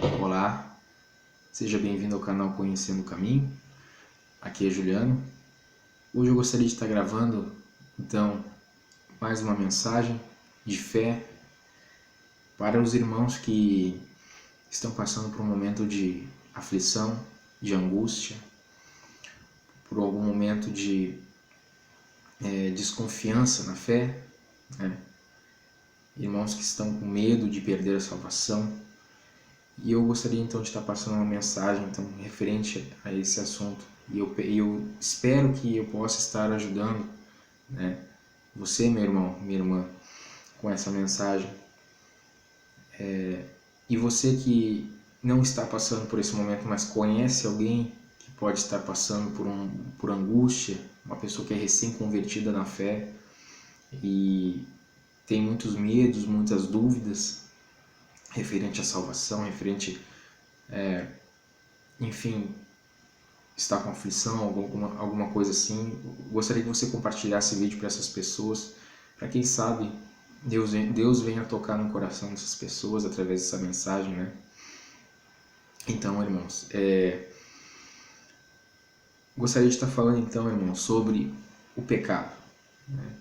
Olá, seja bem-vindo ao canal Conhecendo o Caminho. Aqui é Juliano. Hoje eu gostaria de estar gravando, então, mais uma mensagem de fé para os irmãos que estão passando por um momento de aflição, de angústia, por algum momento de desconfiança na fé, né? Irmãos que estão com medo de perder a salvação. E eu gostaria então de estar passando uma mensagem então, referente a esse assunto. E eu espero que eu possa estar ajudando, né, você, meu irmão, minha irmã, com essa mensagem. E você que não está passando por esse momento, mas conhece alguém que pode estar passando por angústia, uma pessoa que é recém-convertida na fé e tem muitos medos, muitas dúvidas referente à salvação, referente, enfim, está com aflição, alguma coisa assim. Gostaria que você compartilhasse esse vídeo para essas pessoas, para quem sabe Deus venha tocar no coração dessas pessoas através dessa mensagem, né? Então, irmãos, gostaria de estar falando então, irmãos, sobre o pecado, né?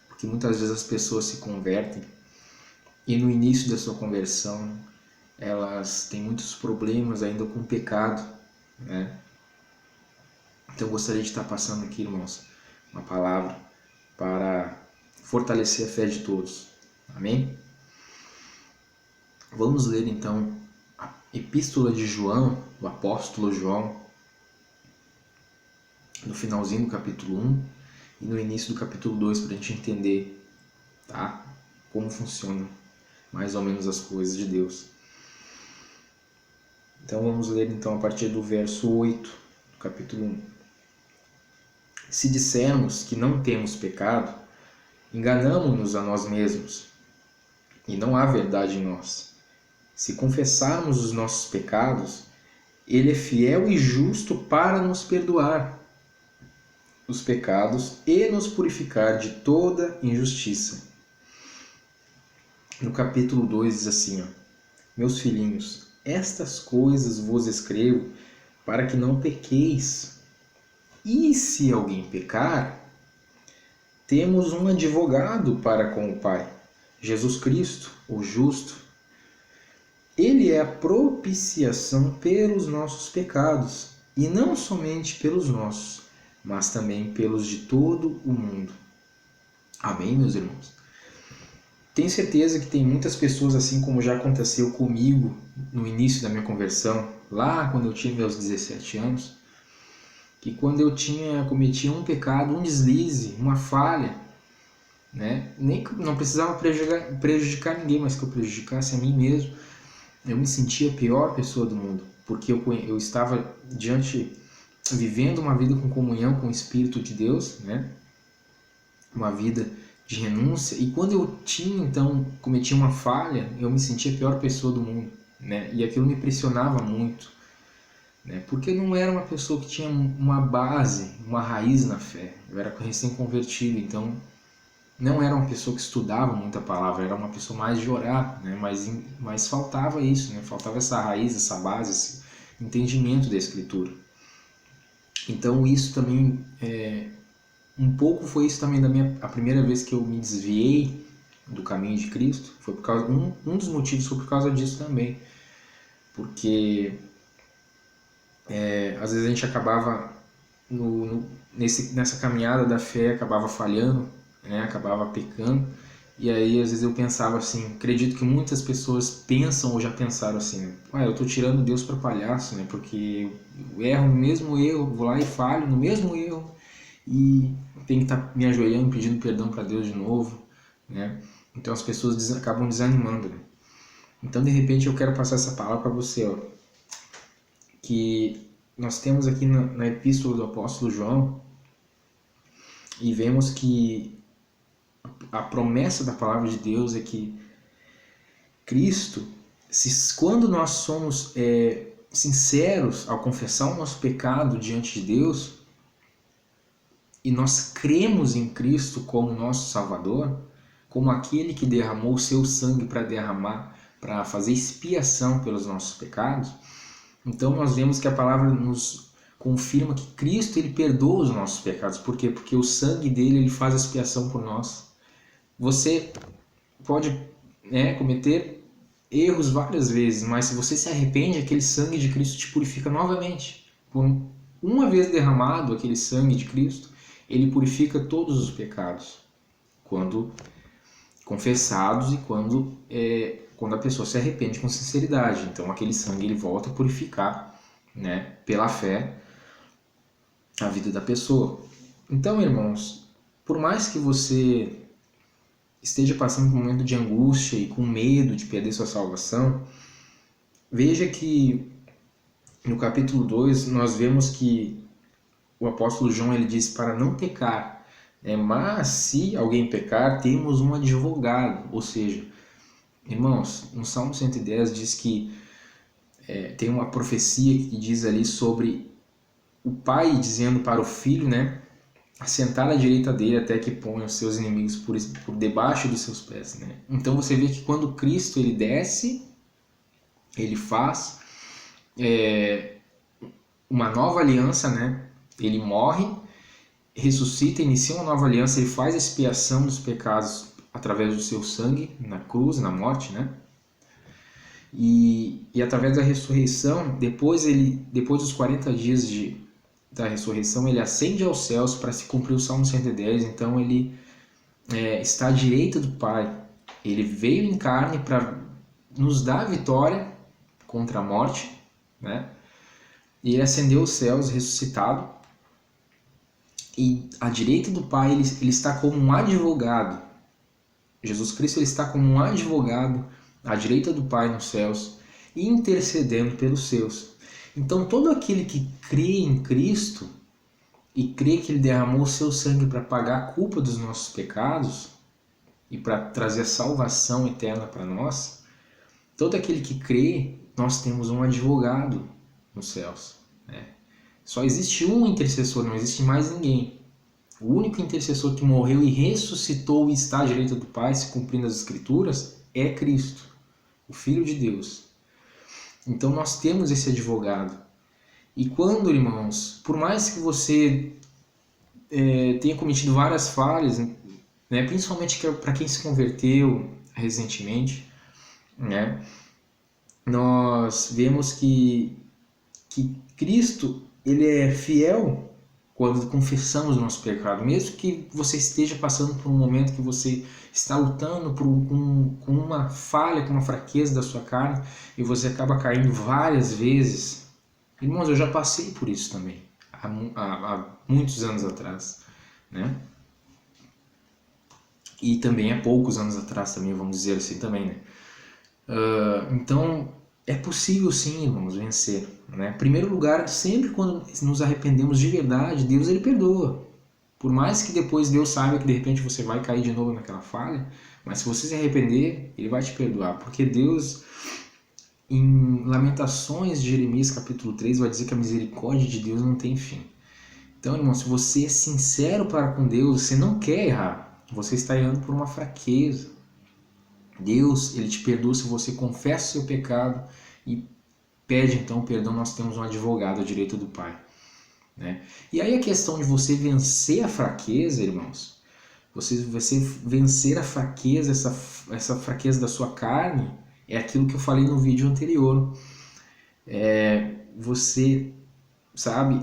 Porque muitas vezes as pessoas se convertem e no início da sua conversão elas têm muitos problemas ainda com o pecado, né? Então eu gostaria de estar passando aqui, irmãos, uma palavra para fortalecer a fé de todos. Amém? Vamos ler então a Epístola de João, do apóstolo João, no finalzinho do capítulo 1 e no início do capítulo 2, para a gente entender, tá? Como funcionam mais ou menos as coisas de Deus. Então vamos ler então a partir do verso 8 do capítulo 1. Se dissermos que não temos pecado, enganamo-nos a nós mesmos, e não há verdade em nós. Se confessarmos os nossos pecados, Ele é fiel e justo para nos perdoar os pecados e nos purificar de toda injustiça. No capítulo 2 diz assim, ó, meus filhinhos, estas coisas vos escrevo para que não pequeis. E se alguém pecar, temos um advogado para com o Pai, Jesus Cristo, o justo. Ele é a propiciação pelos nossos pecados, e não somente pelos nossos, mas também pelos de todo o mundo. Amém, meus irmãos? Tenho certeza que tem muitas pessoas, assim como já aconteceu comigo no início da minha conversão, lá quando eu tinha meus 17 anos, que quando eu cometia um pecado, um deslize, uma falha, né? Nem que não precisava prejudicar ninguém, mas que eu prejudicasse a mim mesmo, eu me sentia a pior pessoa do mundo, porque eu estava vivendo uma vida com comunhão com o Espírito de Deus, né? Uma vida de renúncia, e quando eu cometia uma falha, eu me sentia a pior pessoa do mundo, né? E aquilo me pressionava muito, né? Porque eu não era uma pessoa que tinha uma base, uma raiz na fé. Eu era recém-convertido, então não era uma pessoa que estudava muita palavra, era uma pessoa mais de orar, né? Mas faltava isso, né? Faltava essa raiz, essa base, esse entendimento da Escritura. Então isso também, um pouco foi isso também a primeira vez que eu me desviei do caminho de Cristo, foi por causa, um dos motivos foi por causa disso também, porque às vezes a gente acabava nessa caminhada da fé, acabava falhando, né? Acabava pecando, e aí às vezes eu pensava assim, acredito que muitas pessoas pensam ou já pensaram assim, né? Eu tô tirando Deus para palhaço, né? Porque eu erro no mesmo erro, vou lá e falho no mesmo erro, e tenho que estar me ajoelhando, pedindo perdão para Deus de novo, né? Então as pessoas acabam desanimando, né? Então de repente eu quero passar essa palavra para você, ó, que nós temos aqui na epístola do apóstolo João, e vemos que a promessa da palavra de Deus é que Cristo, quando nós somos sinceros ao confessar o nosso pecado diante de Deus, e nós cremos em Cristo como nosso Salvador, como aquele que derramou o seu sangue para derramar para fazer expiação pelos nossos pecados, então nós vemos que a palavra nos confirma que Cristo ele perdoa os nossos pecados. Por quê? Porque o sangue dele ele faz expiação por nós. Você pode, cometer erros várias vezes, mas se você se arrepende, aquele sangue de Cristo te purifica novamente. Por uma vez derramado aquele sangue de Cristo, ele purifica todos os pecados, quando confessados e quando a pessoa se arrepende com sinceridade. Então aquele sangue ele volta a purificar, pela fé, a vida da pessoa. Então, irmãos, por mais que você esteja passando por um momento de angústia e com medo de perder sua salvação, veja que no capítulo 2 nós vemos que o apóstolo João ele diz para não pecar, mas se alguém pecar, temos um advogado. Ou seja, irmãos, no Salmo 110 diz que tem uma profecia que diz ali sobre o pai dizendo para o filho, assentar à direita dele até que ponha os seus inimigos por debaixo dos seus pés. Então você vê que quando Cristo ele desce, ele faz uma nova aliança, ele morre, ressuscita, inicia uma nova aliança, ele faz a expiação dos pecados através do seu sangue na cruz, na morte, e através da ressurreição, depois dos 40 dias da ressurreição, ele ascende aos céus para se cumprir o Salmo 110. Então ele está à direita do Pai. Ele veio em carne para nos dar a vitória contra a morte, e ele ascendeu aos céus ressuscitado, e à direita do Pai ele está como um advogado. Jesus Cristo ele está como um advogado à direita do Pai nos céus, intercedendo pelos seus. Então todo aquele que crê em Cristo e crê que ele derramou o seu sangue para pagar a culpa dos nossos pecados e para trazer a salvação eterna para nós, todo aquele que crê, nós temos um advogado nos céus. Só existe um intercessor, não existe mais ninguém. O único intercessor que morreu e ressuscitou e está à direita do Pai, se cumprindo as Escrituras, é Cristo, o Filho de Deus. Então nós temos esse advogado. E quando, irmãos, por mais que você tenha cometido várias falhas, principalmente para quem se converteu recentemente, nós vemos que Cristo ele é fiel quando confessamos o nosso pecado. Mesmo que você esteja passando por um momento que você está lutando com uma falha, com uma fraqueza da sua carne, e você acaba caindo várias vezes. Irmãos, eu já passei por isso também, há muitos anos atrás, E também há poucos anos atrás também, vamos dizer assim também, Então, é possível sim, irmãos, vencer. Em primeiro lugar, sempre quando nos arrependemos de verdade, Deus ele perdoa. Por mais que depois Deus saiba que de repente você vai cair de novo naquela falha, mas se você se arrepender, ele vai te perdoar. Porque Deus, em Lamentações de Jeremias capítulo 3, vai dizer que a misericórdia de Deus não tem fim. Então, irmão, se você é sincero para com Deus, você não quer errar. Você está errando por uma fraqueza. Deus, ele te perdoa se você confessa o seu pecado e pede então perdão. Nós temos um advogado à direita do Pai. E aí a questão de você vencer a fraqueza, irmãos, você vencer a fraqueza, essa fraqueza da sua carne, é aquilo que eu falei no vídeo anterior. Você,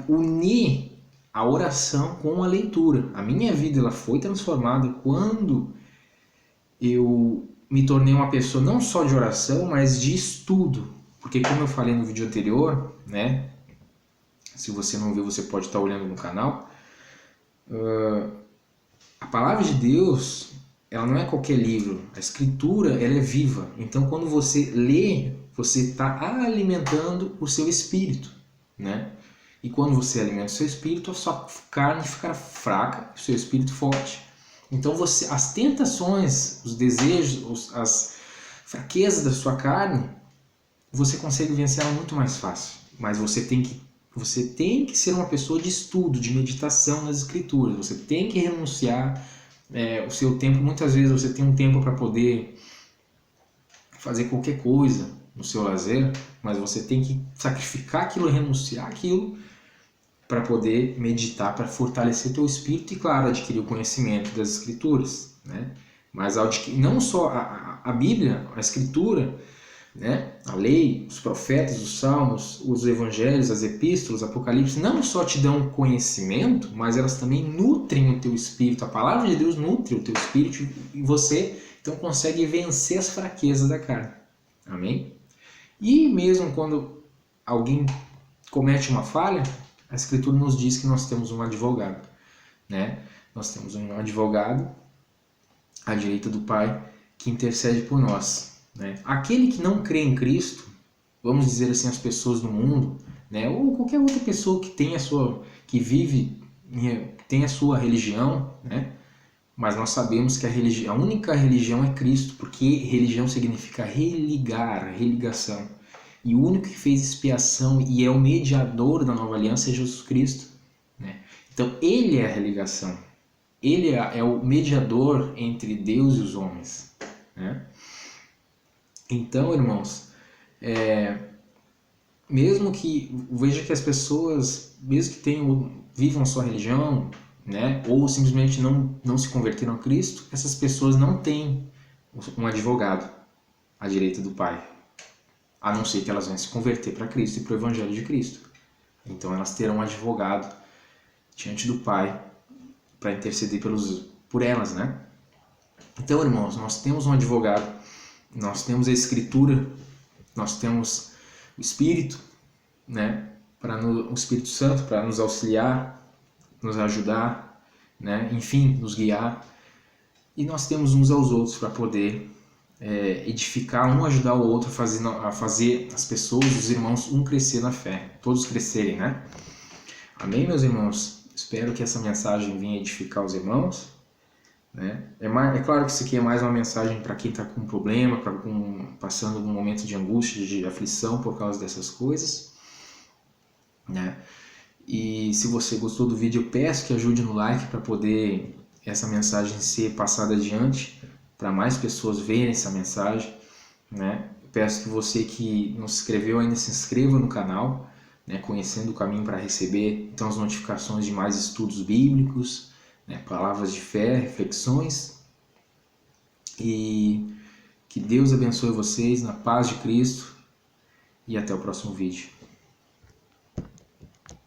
unir a oração com a leitura. A minha vida ela foi transformada quando eu me tornei uma pessoa não só de oração, mas de estudo. Porque como eu falei no vídeo anterior, se você não viu, você pode estar olhando no canal, a palavra de Deus, ela não é qualquer livro. A Escritura, ela é viva. Então quando você lê, você está alimentando o seu espírito, E quando você alimenta o seu espírito, a sua carne fica fraca, o seu espírito forte. Então as tentações, os desejos, as fraquezas da sua carne, você consegue vencer ela muito mais fácil. Mas você tem que ser uma pessoa de estudo, de meditação nas Escrituras. Você tem que renunciar o seu tempo. Muitas vezes você tem um tempo para poder fazer qualquer coisa no seu lazer, mas você tem que sacrificar aquilo, renunciar aquilo para poder meditar, para fortalecer teu espírito e, claro, adquirir o conhecimento das Escrituras, né? Mas não só a Bíblia, a Escritura, né? A lei, os profetas, os salmos, os evangelhos, as epístolas, Apocalipse, não só te dão conhecimento, mas elas também nutrem o teu espírito. A palavra de Deus nutre o teu espírito e você então consegue vencer as fraquezas da carne. Amém? E mesmo quando alguém comete uma falha, a Escritura nos diz que nós temos um advogado, né? Nós temos um advogado à direita do Pai que intercede por nós, né? Aquele que não crê em Cristo, vamos dizer assim, as pessoas do mundo, né? Ou qualquer outra pessoa que tem que vive, tem a sua religião, né? Mas nós sabemos que a única religião é Cristo, porque religião significa religar, religação. E o único que fez expiação e é o mediador da nova aliança é Jesus Cristo, né? Então ele é a religação, ele é o mediador entre Deus e os homens, né? Então, irmãos, mesmo que veja que as pessoas, mesmo que vivam a sua religião, né, ou simplesmente não se converteram a Cristo, essas pessoas não têm um advogado à direita do Pai, a não ser que elas venham se converter para Cristo e para o Evangelho de Cristo. Então elas terão um advogado diante do Pai para interceder por elas, né? Então, irmãos, nós temos um advogado, nós temos a Escritura, nós temos o Espírito, né? O Espírito Santo para nos auxiliar, nos ajudar, né? Enfim, nos guiar. E nós temos uns aos outros para poder edificar, um ajudar o outro a fazer as pessoas, os irmãos, crescer na fé, todos crescerem, né? Amém, meus irmãos? Espero que essa mensagem venha edificar os irmãos, né? É claro que isso aqui é mais uma mensagem para quem está com problema, passando um momento de angústia, de aflição por causa dessas coisas, né? E se você gostou do vídeo, eu peço que ajude no like para poder essa mensagem ser passada adiante, para mais pessoas verem essa mensagem, né? Eu peço que você que não se inscreveu ainda se inscreva no canal, né? Conhecendo o caminho para receber então as notificações de mais estudos bíblicos, né? Palavras de fé, reflexões, e que Deus abençoe vocês na paz de Cristo e até o próximo vídeo.